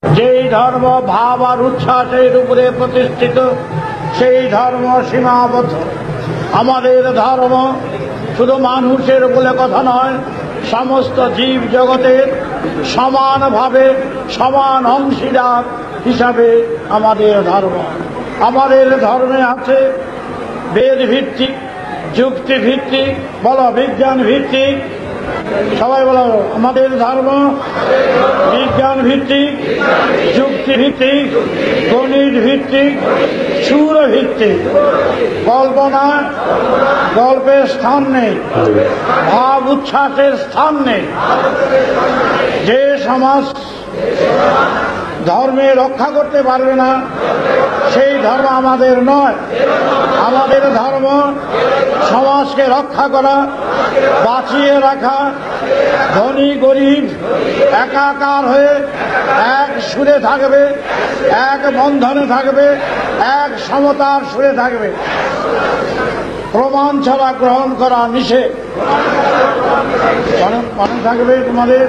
যেই ধর্ম ভাব আর উচ্ছ্বাসের উপরে প্রতিষ্ঠিত, সেই ধর্ম সীমাবদ্ধ। আমাদের ধর্ম শুধু মানুষের বলে কথা নয়, সমস্ত জীব জগতের সমানভাবে সমান অংশীদার হিসাবে আমাদের ধর্ম। আমাদের ধর্মে আছে বেদ ভিত্তিক, যুক্তি ভিত্তিক, বলো বিজ্ঞান ভিত্তিক, সবাই বলো আমাদের ধর্ম বিজ্ঞান ভিত্তিক, যুক্তি ভিত্তিক, গণিত ভিত্তিক, সুর ভিত্তিক। কল্পনা গল্পের স্থান নেই, ভাব উচ্ছ্বাসের স্থান নেই। যে সমাজ ধর্মে রক্ষা করতে পারবে না, সেই ধর্ম আমাদের নয়। আমাদের ধর্ম সমাজকে রক্ষা করা, বাঁচিয়ে রাখা, ধনী গরিব একাকার হয়ে এক সুরে থাকবে, এক বন্ধনে থাকবে, এক সমতার সুরে থাকবে। প্রমাণ ছাড়া গ্রহণ করা নিষেধ। মনে থাকবে তোমাদের।